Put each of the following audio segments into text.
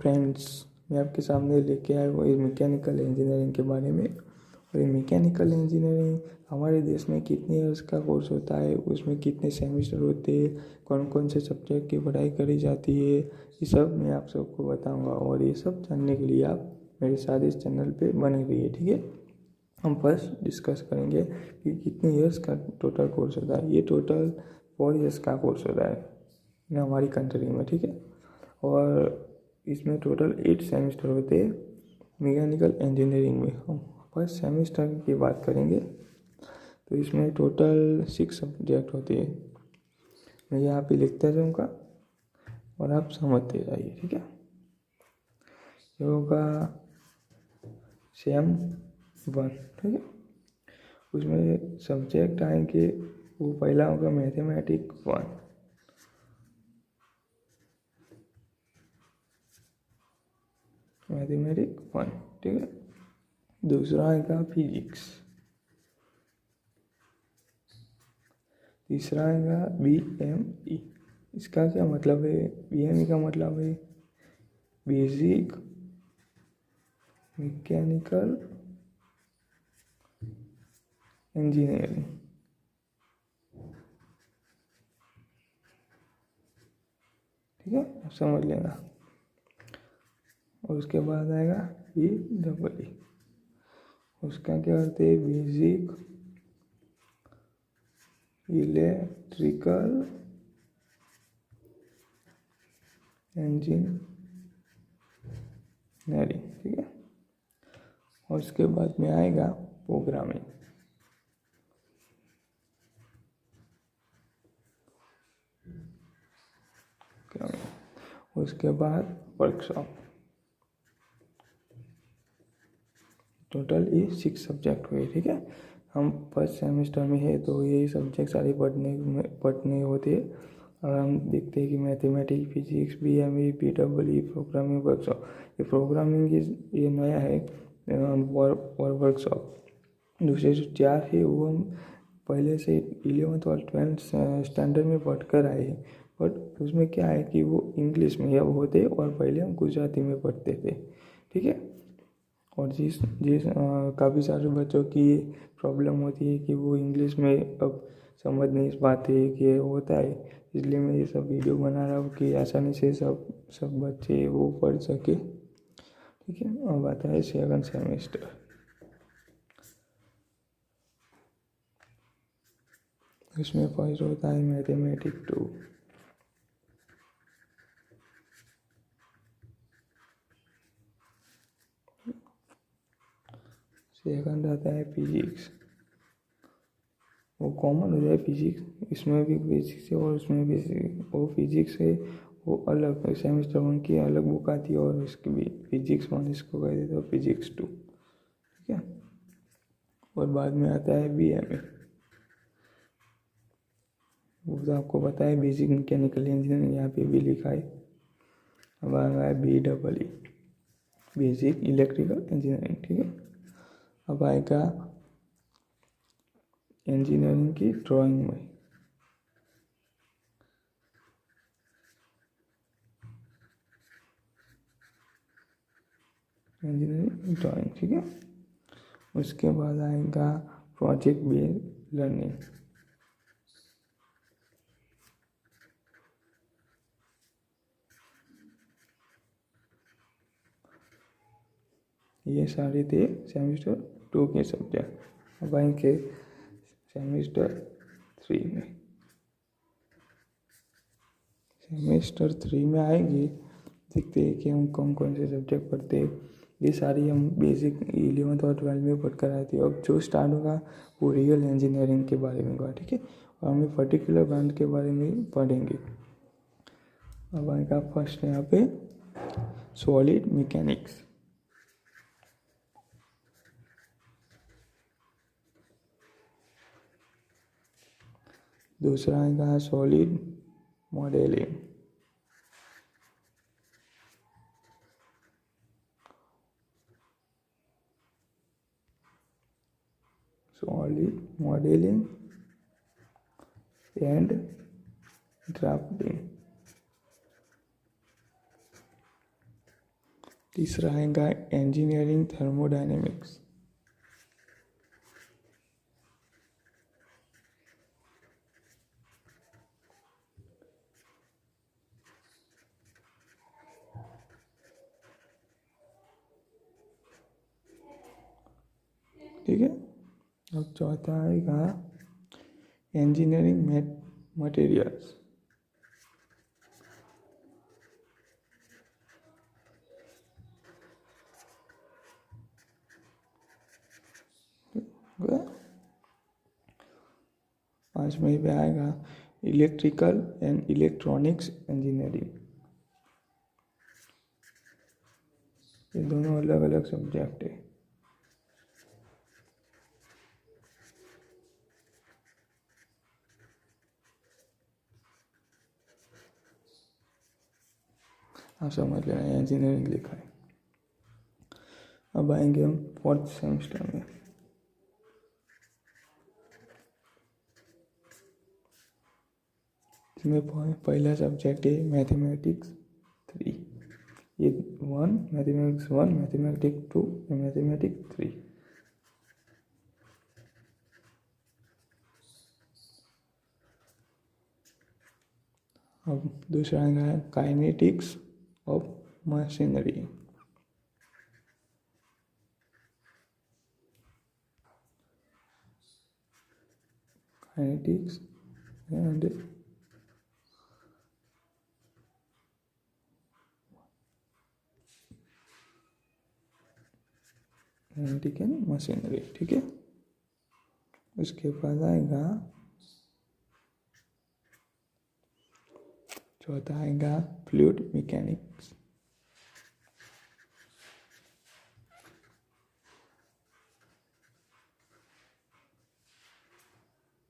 Friends, मैं आपके सामने लेके आया हूँ मैकेनिकल इंजीनियरिंग के बारे में। और ये मैकेनिकल इंजीनियरिंग हमारे देश में कितने ईयर्स का कोर्स होता है, उसमें कितने सेमेस्टर होते हैं, कौन कौन से सब्जेक्ट की पढ़ाई करी जाती है, ये सब मैं आप सबको बताऊंगा। और ये सब जानने के लिए आप मेरे साथ इस चैनल पे बने रहिए, ठीक है। हम फर्स्ट डिस्कस करेंगे कि कितने ईयर्स का टोटल कोर्स होता है। ये टोटल 4 ईयर्स का कोर्स होता है हमारी कंट्री में, ठीक है। और इसमें टोटल 8 सेमेस्टर होते हैं मैकेनिकल इंजीनियरिंग में। हम फर्स्ट सेमेस्टर की बात करेंगे तो इसमें टोटल 6 सब्जेक्ट होते हैं। मैं यहाँ पे लिखता जाऊँगा और आप समझते जाइए, ठीक है। ये होगा सेम 1, ठीक है। उसमें सब्जेक्ट आएंगे, वो पहला होगा मैथमेटिक्स 1, मैथमेटिक्स 1, ठीक है। दूसरा आएगा फिजिक्स, तीसरा आएगा BME। इसका क्या मतलब है? BME का मतलब है बेसिक मैकेनिकल इंजीनियरिंग, ठीक है, आप समझ लेना। और उसके बाद आएगा BEE। उसका क्या करते हैं? बेसिक इलेक्ट्रिकल इंजीनियरिंग, ठीक है। और उसके बाद में आएगा प्रोग्रामिंग, उसके बाद वर्कशॉप। टोटल ये 6 सब्जेक्ट हुए, ठीक है। हम फर्स्ट सेमेस्टर में है तो यही सब्जेक्ट सारे पढ़ने होते हैं। और हम देखते हैं कि mathematics, physics, BME, PEE, programming, workshop. ये प्रोग्रामिंग ये नया है और वर्कशॉप दूसरे जो 4 है वो हम पहले से 11th और 12th स्टैंडर्ड में पढ़ कर आए हैं। बट उसमें क्या है कि वो इंग्लिश में अब होते और पहले हम गुजराती में पढ़ते थे, ठीक है। और जिस काफ़ी सारे बच्चों की प्रॉब्लम होती है कि वो इंग्लिश में अब समझ नहीं पाते कि होता है, इसलिए मैं ये सब वीडियो बना रहा हूँ कि आसानी से सब बच्चे वो पढ़ सके, ठीक है। अब आता है 7th सेमेस्टर। इसमें फर्स्ट होता है मैथमेटिक्स 2, सेकंड आता है फिजिक्स। वो कॉमन हो जाए फिजिक्स, इसमें भी फिजिक्स है और उसमें भी वो फिजिक्स है, वो अलग सेमेस्टर 1 की अलग बुक आती है और इसकी भी फिजिक्स 1 इसको कह देते हो फिजिक्स 2, ठीक है। और बाद में आता है BME। वो तो आपको पता है बेसिक मैकेनिकल इंजीनियरिंग, यहाँ पे भी लिखा है। अब आ रहा है BEE, बेसिक इलेक्ट्रिकल इंजीनियरिंग, ठीक है। अब आएगा इंजीनियरिंग की ड्राइंग में, इंजीनियरिंग ड्राइंग, ठीक है। उसके बाद आएगा प्रोजेक्ट बेस्ड लर्निंग, ये सारे थे सेमेस्टर 2 के सब्जेक्ट। अब आएंगे सेमेस्टर 3 में। सेमेस्टर 3 में आएंगे, देखते हैं कि हम कौन कौन से सब्जेक्ट पढ़ते हैं। ये सारी हम बेसिक 11th और 12th में पढ़ कर आए थे। अब जो स्टार्ट होगा वो रियल इंजीनियरिंग के बारे में होगा, ठीक है। और हमें पर्टिकुलर ब्रांच के बारे में पढ़ेंगे। अब आएगा फर्स्ट यहाँ पे सॉलिड मैकेनिक्स, दूसरा आएगा solid modelling, solid modelling and drafting, तीसरा आएगा इंजीनियरिंग थर्मोडायनेमिक्स। ठीक है। अब चौथा आएगा इंजीनियरिंग मटेरियल्स। पांचवें पे आएगा इलेक्ट्रिकल एंड इलेक्ट्रॉनिक्स इंजीनियरिंग। ये दोनों अलग अलग सब्जेक्ट है। आप समझ लेना इंजीनियरिंग लिखा है। अब आएंगे हम फोर्थ सेमेस्टर में। इसमें पहला सब्जेक्ट है मैथमेटिक्स 3। ये 1 मैथमेटिक्स 1, मैथमेटिक्स 2, मैथमेटिक्स 3। अब दूसरा है kinetics of machinery. Kinetics and kinetic and machinery. ठीक है। उसके बाद आएगा चौथा आएगा फ्लूइड मैकेनिक्स।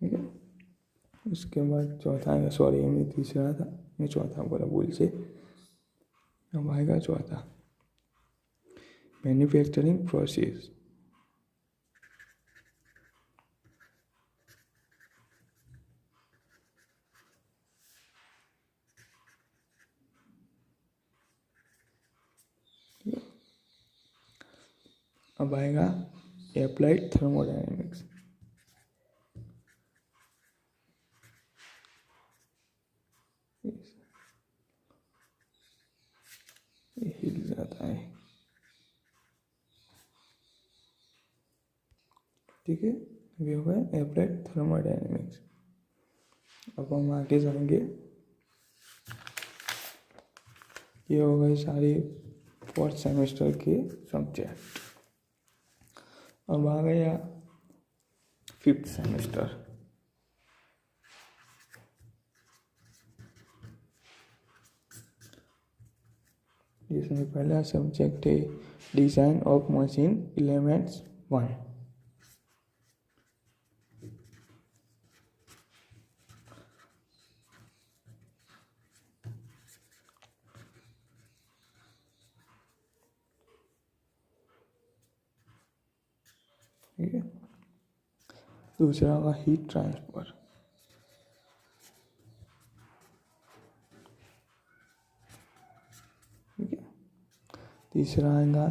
ठीक है। उसके बाद चौथा आएगा, सॉरी मैं तीसरा था, मैं चौथा बोला भूल से। अब आएगा चौथा मैन्युफैक्चरिंग प्रोसेस। अब आएगा एप्लाइड थर्मोडायनेमिक्स। हिल जाता है। ठीक है। ये हो गया एप्लाइड थर्मोडायनेमिक्स। अब हम आगे जाएंगे। ये हो गए सारे फोर्थ सेमेस्टर के सब्जेक्ट। अब आ गया फिफ्थ सेमेस्टर। जिसमें पहला सब्जेक्ट है डिज़ाइन ऑफ मशीन एलिमेंट्स 1। ठीक है। दूसरा होगा हीट ट्रांसफर। ठीक है। तीसरा आएगा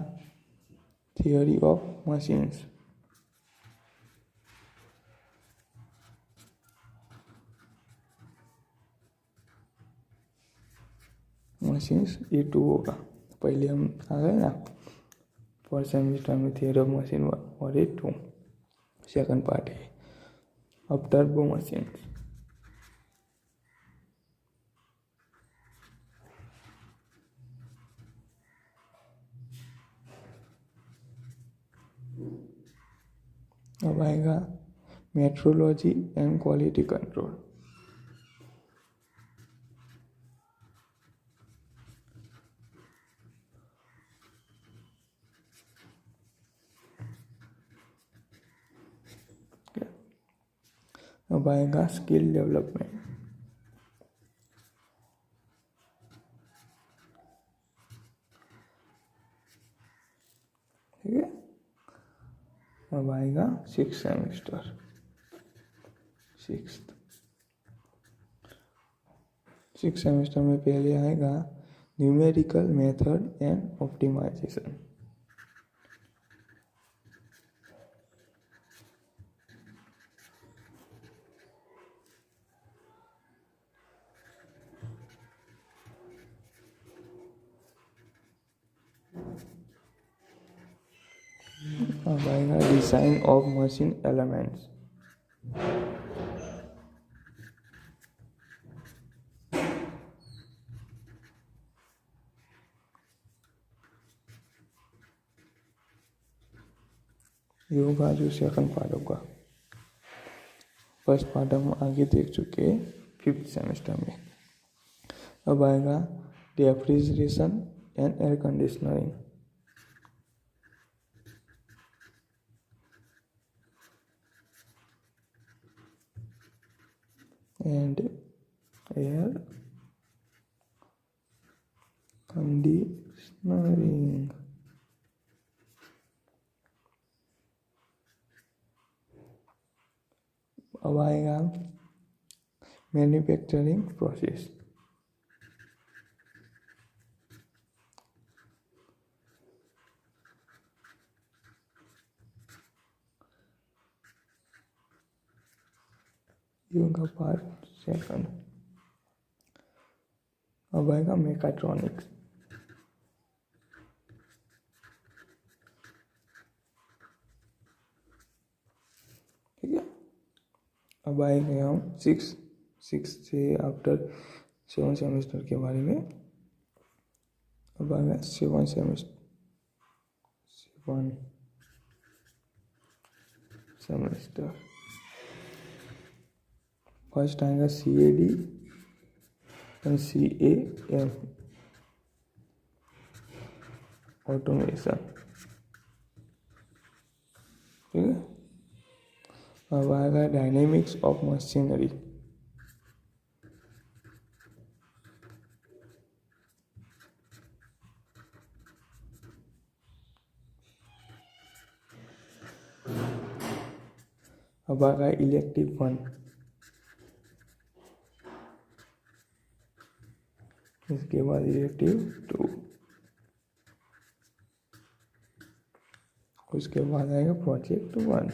थियोरी ऑफ मशीन्स। मशीन्स ये 2 होगा। पहले हम आ गए ना फर्स्ट सेमेस्टर में थियोरी ऑफ मशीन और ये 2 सेकंड पार्ट है। अब टर्बो मशीन्स। अब आएगा मेट्रोलॉजी एंड क्वालिटी कंट्रोल। अब आएगा स्किल डेवलपमेंट। ठीक है। अब आएगा सिक्स सेमेस्टर। सिक्स सेमेस्टर में पहले आएगा न्यूमेरिकल मेथड एंड ऑप्टिमाइजेशन। अब आएगा डिजाइन ऑफ मशीन एलिमेंट्स। ये होगा जो सेकंड पार्ट होगा। फर्स्ट पार्ट हम आगे देख चुके हैं 5th सेमेस्टर में। अब आएगा refrigeration and air conditioning. And air conditioning. अब आएगा मैन्युफैक्चरिंग प्रोसेस। ये होगा पार्ट सेकंड। अब आएगा मेकाट्रॉनिक्स। ठीक है। अब आएंगे हम 6 से आफ्टर 7 सेमेस्टर के बारे में। अब आएगा 7 सेमेस्टर फर्स्ट आएगा CAD एंड CAM ऑटोमेशन। ठीक है। अब आएगा डायनेमिक्स ऑफ मशीनरी। अब आएगा इलेक्टिव 1। इसके बाद इलेक्टिव 2। उसके बाद आएगा प्रोजेक्ट 1।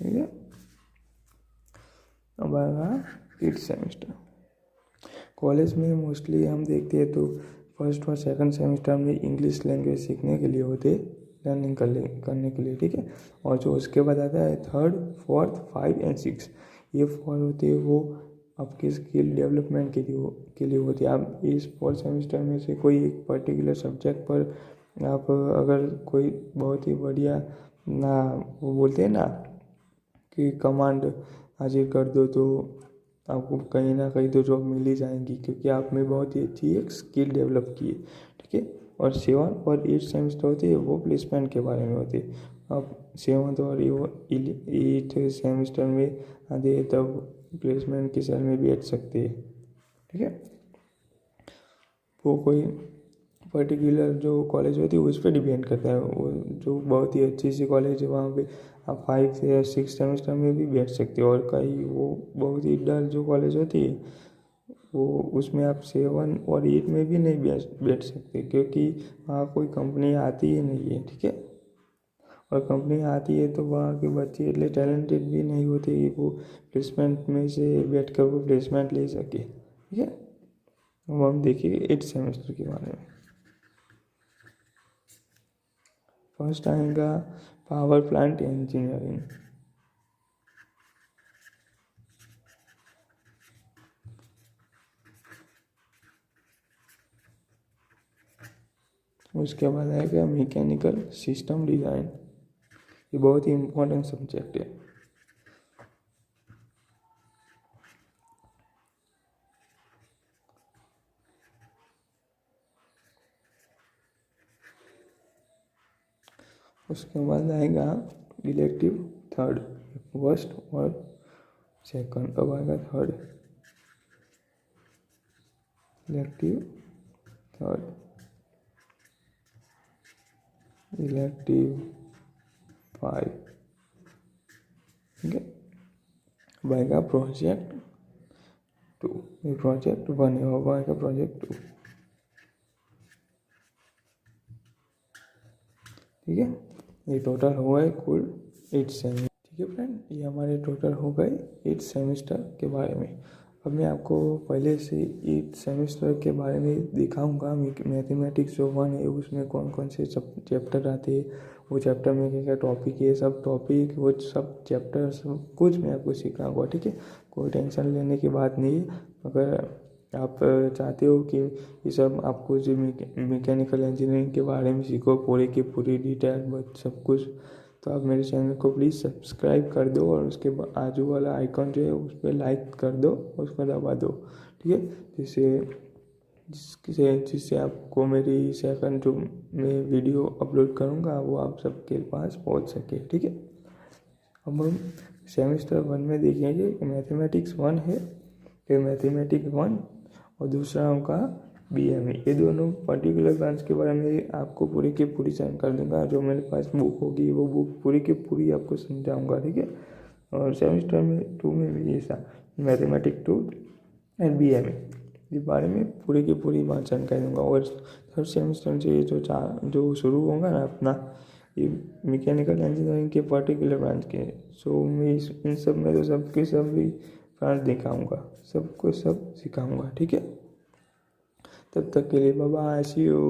ठीक है। अब आएगा 8th सेमेस्टर। कॉलेज में मोस्टली हम देखते हैं तो फर्स्ट और सेकंड सेमेस्टर में इंग्लिश लैंग्वेज सीखने के लिए होते, लर्निंग करने के लिए। ठीक है। और जो उसके बाद आता है 3rd, 4th, 5 एंड 6, ये 4 होते हैं वो आपके स्किल डेवलपमेंट के लिए होती है। आप इस 4th सेमेस्टर में से कोई एक पर्टिकुलर सब्जेक्ट पर आप अगर कोई बहुत ही बढ़िया ना, वो बोलते हैं ना कि कमांड हाजिर कर दो तो आपको कहीं ना कहीं तो जॉब मिल ही जाएंगी, क्योंकि आप में बहुत ही अच्छी एक स्किल डेवलप की है। ठीक है। और 7 और 8 सेमेस्टर होती है वो प्लेसमेंट के बारे में होती है। अब 7th और 8th सेमेस्टर में आते तब प्लेसमेंट की सेल में बैठ सकते हैं। ठीक है। वो कोई पर्टिकुलर जो कॉलेज होती है उस पर डिपेंड करता है। वो जो बहुत ही अच्छी सी कॉलेज है वहाँ पे आप 5 या 6 सेमेस्टर में भी बैठ सकते हो। और कई वो बहुत ही डल जो कॉलेज होती है वो उसमें आप 7 और 8 में भी नहीं बैठ सकते, क्योंकि वहाँ कोई कंपनी आती ही नहीं है। ठीक है। और कंपनी आती है तो वहाँ के बच्चे इतने टैलेंटेड भी नहीं होते कि वो प्लेसमेंट में से बैठ कर वो प्लेसमेंट ले सके। ठीक है। अब हम देखिए 8 सेमेस्टर के बारे में। फर्स्ट आएगा पावर प्लांट इंजीनियरिंग। उसके बाद आएगा मैकेनिकल सिस्टम डिज़ाइन। ये बहुत ही इम्पोर्टेंट सब्जेक्ट है। उसके बाद आएगा इलेक्टिव 3rd। फर्स्ट और सेकंड। अब आएगा 3rd, इलेक्टिव 3rd, इलेक्टिव 5। ठीक है। अब आएगा प्रोजेक्ट ये प्रोजेक्ट 1 है, और का प्रोजेक्ट 2। ठीक है, ये टोटल हो गए कुल 8 सेमेस्टर। ठीक है फ्रेंड, ये हमारे टोटल हो गए 8 सेमेस्टर के बारे में। अब मैं आपको पहले से 8 सेमेस्टर के बारे में दिखाऊंगा। मैथमेटिक्स जो 1 है उसमें कौन कौन से चैप्टर आते हैं, वो चैप्टर में क्या क्या टॉपिक है, सब टॉपिक वो सब चैप्टर सब कुछ मैं आपको सिखाऊंगा। ठीक है, कोई टेंशन लेने की बात नहीं है। अगर आप चाहते हो कि ये सब आपको जो मैकेनिकल इंजीनियरिंग के बारे में सीखो पूरी की पूरी डिटेल सब कुछ, तो आप मेरे चैनल को प्लीज़ सब्सक्राइब कर दो और उसके आजू वाला आइकॉन जो है उस पर लाइक कर दो, उसको दबा दो। ठीक है, जिससे आपको मेरी सेकंड जो मैं वीडियो अपलोड करूँगा वो आप सबके पास पहुँच सके। ठीक है, अब हम सेमेस्टर 1 में देखेंगे कि मैथमेटिक्स 1 है, फिर मैथमेटिक्स 1 और दूसरा उनका BME। ये दोनों पर्टिकुलर ब्रांच के बारे में आपको पूरी की पूरी जानकारी दूंगा। जो मेरे पास बुक होगी वो बुक पूरी की पूरी आपको समझाऊंगा। ठीक है, और सेमेस्टर में 2 में भी ऐसा मैथमेटिक्स 2 एंड BME के बारे में पूरी की पूरी बात जानकारी दूंगा। और थर्ड सेमेस्टर से जो शुरू होगा ना अपना, ये मैकेनिकल इंजीनियरिंग के पर्टिकुलर ब्रांच के, सो मैं इन सब में तो सबके सब भी ब्रांच दिखाऊंगा, सबको सब सिखाऊंगा। ठीक है, तब तक के लिए बाय बाय, सी यू।